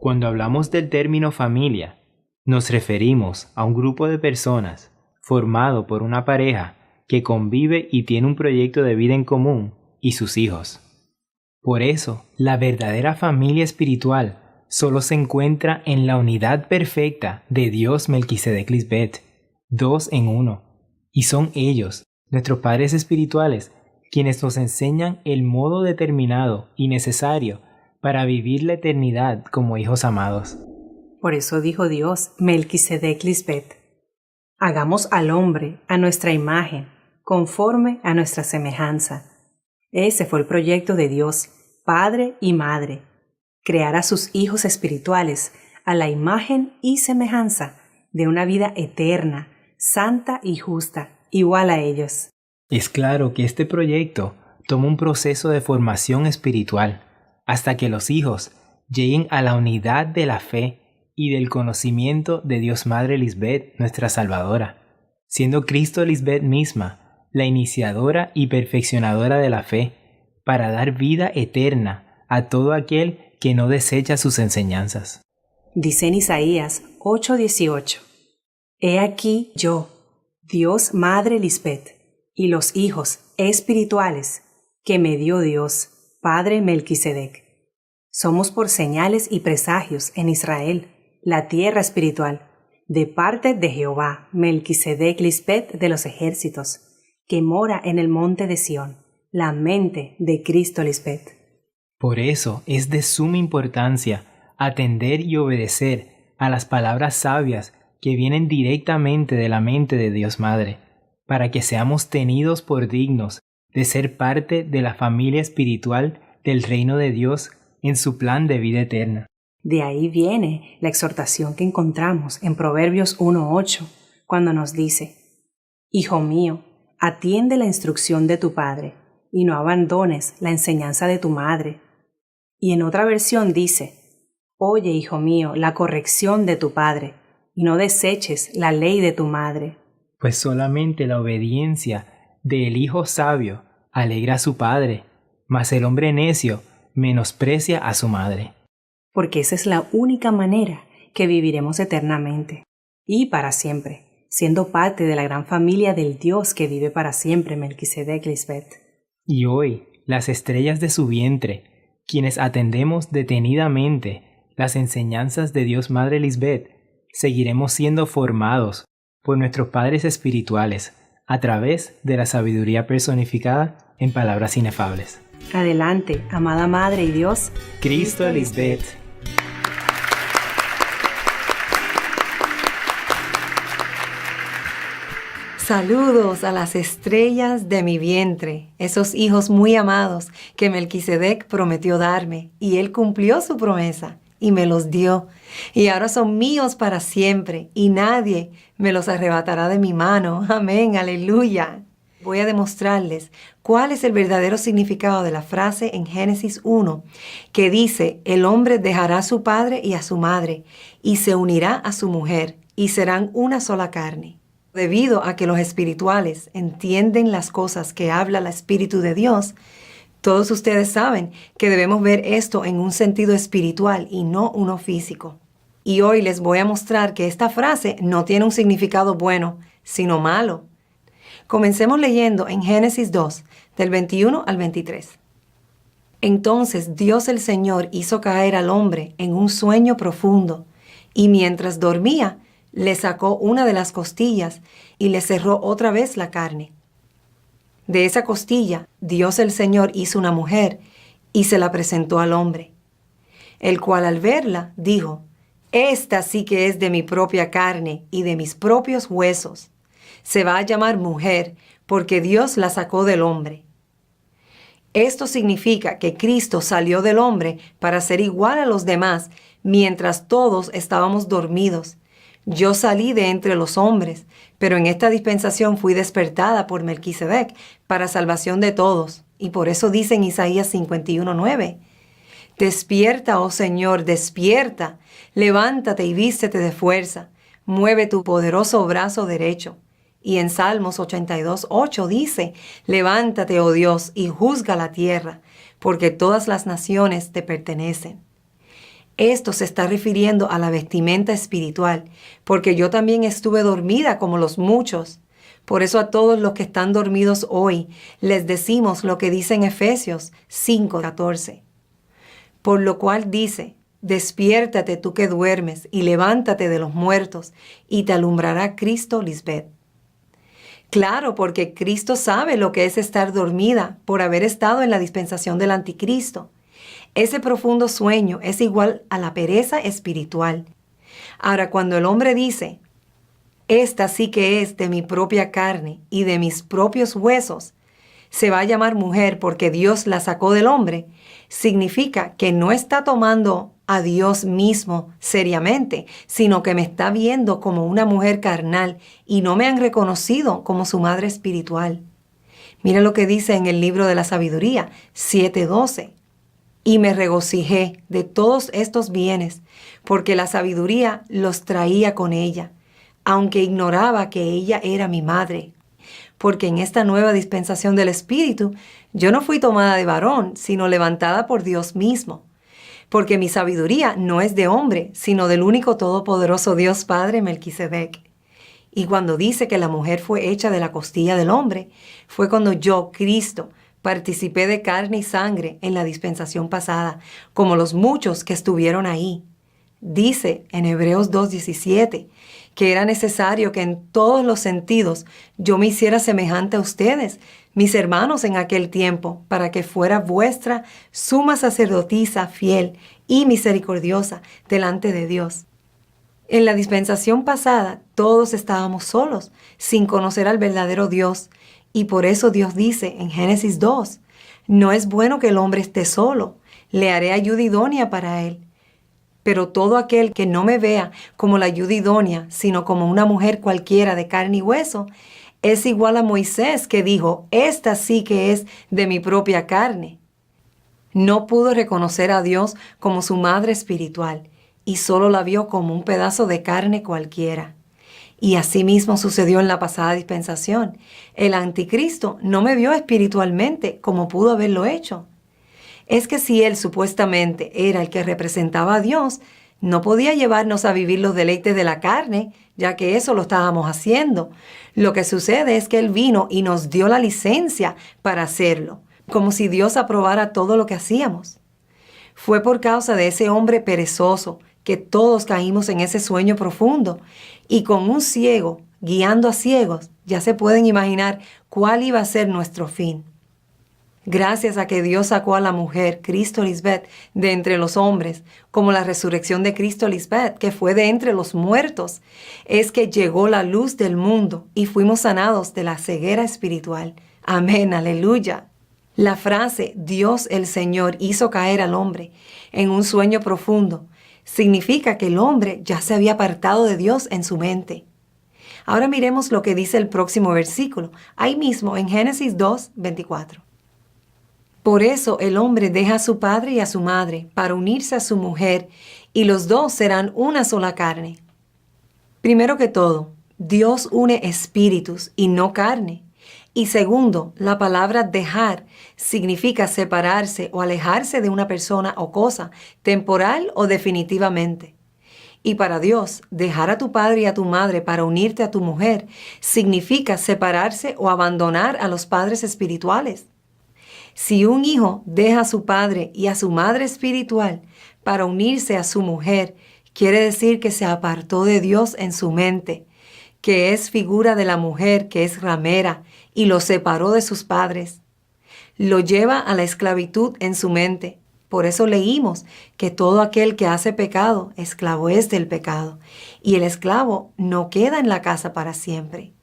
Cuando hablamos del término familia, nos referimos a un grupo de personas formado por una pareja que convive y tiene un proyecto de vida en común y sus hijos. Por eso, la verdadera familia espiritual solo se encuentra en la unidad perfecta de Dios Melquisedec Lisbeth, 2 en 1, y son ellos, nuestros padres espirituales, quienes nos enseñan el modo determinado y necesario para vivir la eternidad como hijos amados. Por eso dijo Dios, Melquisedec Lisbeth, hagamos al hombre a nuestra imagen, conforme a nuestra semejanza. Ese fue el proyecto de Dios, Padre y Madre, crear a sus hijos espirituales a la imagen y semejanza de una vida eterna, santa y justa, igual a ellos. Es claro que este proyecto toma un proceso de formación espiritual hasta que los hijos lleguen a la unidad de la fe y del conocimiento de Dios Madre Lisbeth, nuestra Salvadora, siendo Cristo Lisbeth misma la iniciadora y perfeccionadora de la fe, para dar vida eterna a todo aquel que no desecha sus enseñanzas. Dice en Isaías 8:18, He aquí yo, Dios Madre Lisbeth, y los hijos espirituales que me dio Dios, Padre Melquisedec. Somos por señales y presagios en Israel, la tierra espiritual, de parte de Jehová, Melquisedec Lisbeth de los ejércitos, que mora en el monte de Sión, la mente de Cristo Lisbeth. Por eso es de suma importancia atender y obedecer a las palabras sabias que vienen directamente de la mente de Dios Madre, para que seamos tenidos por dignos de ser parte de la familia espiritual del reino de Dios en su plan de vida eterna. De ahí viene la exhortación que encontramos en Proverbios 1:8, cuando nos dice, Hijo mío, atiende la instrucción de tu padre, y no abandones la enseñanza de tu madre. Y en otra versión dice, Oye, hijo mío, la corrección de tu padre, y no deseches la ley de tu madre. Pues solamente la obediencia del hijo sabio alegra a su padre, mas el hombre necio menosprecia a su madre. Porque esa es la única manera que viviremos eternamente y para siempre, siendo parte de la gran familia del Dios que vive para siempre, Melquisedec Lisbeth. Y hoy, las estrellas de su vientre, quienes atendemos detenidamente las enseñanzas de Dios Madre Lisbeth, seguiremos siendo formados por nuestros padres espirituales a través de la sabiduría personificada en palabras inefables. Adelante, amada Madre y Dios, Cristo Lisbeth. Saludos a las estrellas de mi vientre, esos hijos muy amados que Melquisedec prometió darme, y él cumplió su promesa y me los dio, y ahora son míos para siempre, y nadie me los arrebatará de mi mano. Amén, aleluya. Voy a demostrarles cuál es el verdadero significado de la frase en Génesis 1, que dice, el hombre dejará a su padre y a su madre, y se unirá a su mujer, y serán una sola carne. Debido a que los espirituales entienden las cosas que habla el Espíritu de Dios, todos ustedes saben que debemos ver esto en un sentido espiritual y no uno físico. Y hoy les voy a mostrar que esta frase no tiene un significado bueno, sino malo. Comencemos leyendo en Génesis 2, del 21 al 23. Entonces Dios el Señor hizo caer al hombre en un sueño profundo, y mientras dormía, le sacó una de las costillas y le cerró otra vez la carne. De esa costilla, Dios el Señor hizo una mujer y se la presentó al hombre, el cual al verla dijo, esta sí que es de mi propia carne y de mis propios huesos. Se va a llamar mujer porque Dios la sacó del hombre. Esto significa que Cristo salió del hombre para ser igual a los demás mientras todos estábamos dormidos. Yo salí de entre los hombres, pero en esta dispensación fui despertada por Melquisedec para salvación de todos. Y por eso dice en Isaías 51:9, despierta, oh Señor, despierta, levántate y vístete de fuerza, mueve tu poderoso brazo derecho. Y en Salmos 82:8 dice, levántate, oh Dios, y juzga la tierra, porque todas las naciones te pertenecen. Esto se está refiriendo a la vestimenta espiritual, porque yo también estuve dormida como los muchos. Por eso a todos los que están dormidos hoy les decimos lo que dice en Efesios 5:14. Por lo cual dice: despiértate tú que duermes y levántate de los muertos y te alumbrará Cristo Lisbeth. Claro, porque Cristo sabe lo que es estar dormida por haber estado en la dispensación del anticristo. Ese profundo sueño es igual a la pereza espiritual. Ahora, cuando el hombre dice: esta sí que es de mi propia carne y de mis propios huesos, se va a llamar mujer porque Dios la sacó del hombre, significa que no está tomando a Dios mismo seriamente, sino que me está viendo como una mujer carnal y no me han reconocido como su madre espiritual. Mira lo que dice en el libro de la sabiduría 7:12. Y me regocijé de todos estos bienes, porque la sabiduría los traía con ella, aunque ignoraba que ella era mi madre. Porque en esta nueva dispensación del Espíritu, yo no fui tomada de varón, sino levantada por Dios mismo. Porque mi sabiduría no es de hombre, sino del único todopoderoso Dios Padre Melquisedec. Y cuando dice que la mujer fue hecha de la costilla del hombre, fue cuando yo, Cristo, participé de carne y sangre en la dispensación pasada, como los muchos que estuvieron ahí. Dice en Hebreos 2:17 que era necesario que en todos los sentidos yo me hiciera semejante a ustedes, mis hermanos en aquel tiempo, para que fuera vuestra suma sacerdotisa fiel y misericordiosa delante de Dios. En la dispensación pasada todos estábamos solos, sin conocer al verdadero Dios, y por eso Dios dice en Génesis 2, no es bueno que el hombre esté solo, le haré ayuda idónea para él. Pero todo aquel que no me vea como la ayuda idónea, sino como una mujer cualquiera de carne y hueso, es igual a Moisés que dijo: esta sí que es de mi propia carne. No pudo reconocer a Dios como su madre espiritual y solo la vio como un pedazo de carne cualquiera. Y así mismo sucedió en la pasada dispensación. El anticristo no me vio espiritualmente como pudo haberlo hecho. Es que si él supuestamente era el que representaba a Dios, no podía llevarnos a vivir los deleites de la carne, ya que eso lo estábamos haciendo. Lo que sucede es que él vino y nos dio la licencia para hacerlo, como si Dios aprobara todo lo que hacíamos. Fue por causa de ese hombre perezoso que todos caímos en ese sueño profundo, y con un ciego guiando a ciegos, ya se pueden imaginar cuál iba a ser nuestro fin. Gracias a que Dios sacó a la mujer, Cristo Lisbeth, de entre los hombres, como la resurrección de Cristo Lisbeth, que fue de entre los muertos, es que llegó la luz del mundo y fuimos sanados de la ceguera espiritual. Amén, aleluya. La frase Dios el Señor hizo caer al hombre en un sueño profundo significa que el hombre ya se había apartado de Dios en su mente. Ahora miremos lo que dice el próximo versículo, ahí mismo en Génesis 2:24. Por eso el hombre deja a su padre y a su madre para unirse a su mujer, y los dos serán una sola carne. Primero que todo, Dios une espíritus y no carne. Y segundo, la palabra dejar significa separarse o alejarse de una persona o cosa, temporal o definitivamente. Y para Dios, dejar a tu padre y a tu madre para unirte a tu mujer significa separarse o abandonar a los padres espirituales. Si un hijo deja a su padre y a su madre espiritual para unirse a su mujer, quiere decir que se apartó de Dios en su mente, que es figura de la mujer que es ramera, y lo separó de sus padres. Lo lleva a la esclavitud en su mente. Por eso leímos que todo aquel que hace pecado, esclavo es del pecado, y el esclavo no queda en la casa para siempre.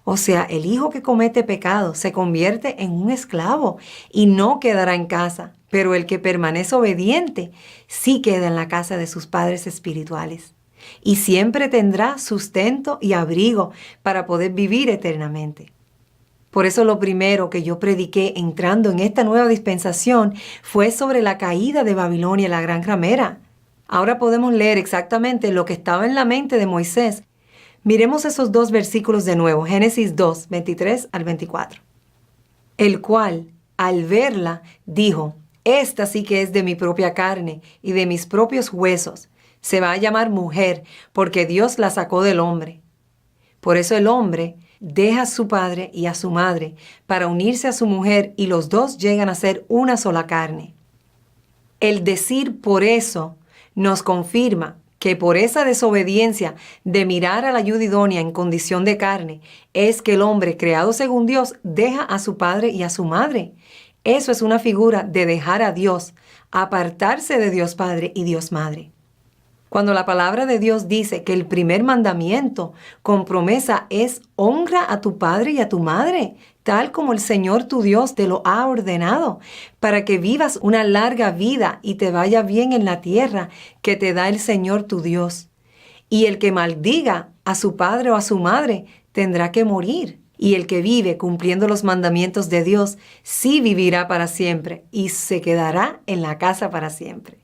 O sea, el hijo que comete pecado se convierte en un esclavo y no quedará en casa, pero el que permanece obediente sí queda en la casa de sus padres espirituales y siempre tendrá sustento y abrigo para poder vivir eternamente. Por eso lo primero que yo prediqué entrando en esta nueva dispensación fue sobre la caída de Babilonia, la gran ramera. Ahora podemos leer exactamente lo que estaba en la mente de Moisés. Miremos esos dos versículos de nuevo, Génesis 2:23 al 24. El cual, al verla, dijo: Esta sí que es de mi propia carne y de mis propios huesos. Se va a llamar mujer porque Dios la sacó del hombre. Por eso el hombre deja a su padre y a su madre para unirse a su mujer y los dos llegan a ser una sola carne. El decir por eso nos confirma que por esa desobediencia de mirar a la ayuda idónea en condición de carne, es que el hombre creado según Dios deja a su padre y a su madre. Eso es una figura de dejar a Dios, apartarse de Dios Padre y Dios Madre. Cuando la palabra de Dios dice que el primer mandamiento con promesa es honra a tu padre y a tu madre, tal como el Señor tu Dios te lo ha ordenado, para que vivas una larga vida y te vaya bien en la tierra que te da el Señor tu Dios. Y el que maldiga a su padre o a su madre tendrá que morir. Y el que vive cumpliendo los mandamientos de Dios sí vivirá para siempre y se quedará en la casa para siempre.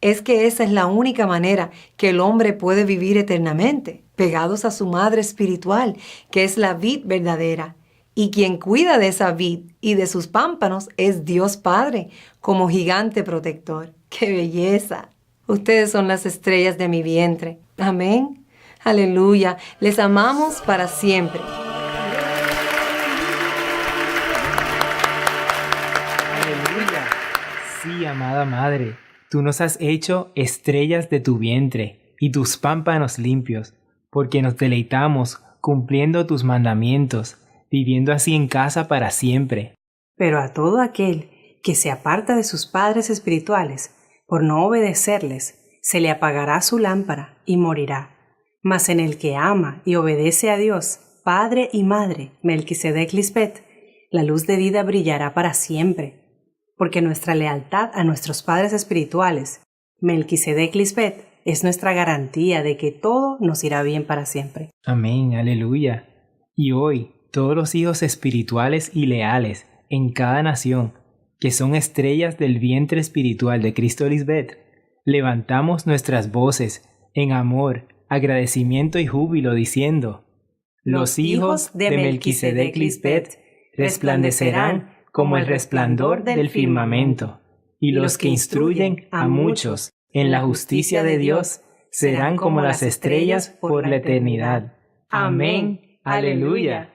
Es que esa es la única manera que el hombre puede vivir eternamente, pegados a su madre espiritual, que es la vid verdadera. Y quien cuida de esa vid y de sus pámpanos es Dios Padre, como gigante protector. ¡Qué belleza! Ustedes son las estrellas de mi vientre. Amén. Aleluya. Les amamos para siempre. Aleluya. Sí, amada Madre. Tú nos has hecho estrellas de tu vientre y tus pámpanos limpios, porque nos deleitamos cumpliendo tus mandamientos, viviendo así en casa para siempre. Pero a todo aquel que se aparta de sus padres espirituales, por no obedecerles, se le apagará su lámpara y morirá. Mas en el que ama y obedece a Dios, Padre y Madre, Melquisedec Lisbet, la luz de vida brillará para siempre. Porque nuestra lealtad a nuestros padres espirituales, Melquisedec Lisbet, es nuestra garantía de que todo nos irá bien para siempre. Amén, aleluya. Y hoy, todos los hijos espirituales y leales en cada nación, que son estrellas del vientre espiritual de Cristo Lisbet, levantamos nuestras voces en amor, agradecimiento y júbilo diciendo: los hijos de Melquisedec Lisbet resplandecerán como el resplandor del firmamento, y los que instruyen a muchos en la justicia de Dios serán como las estrellas por la eternidad. Amén. Aleluya.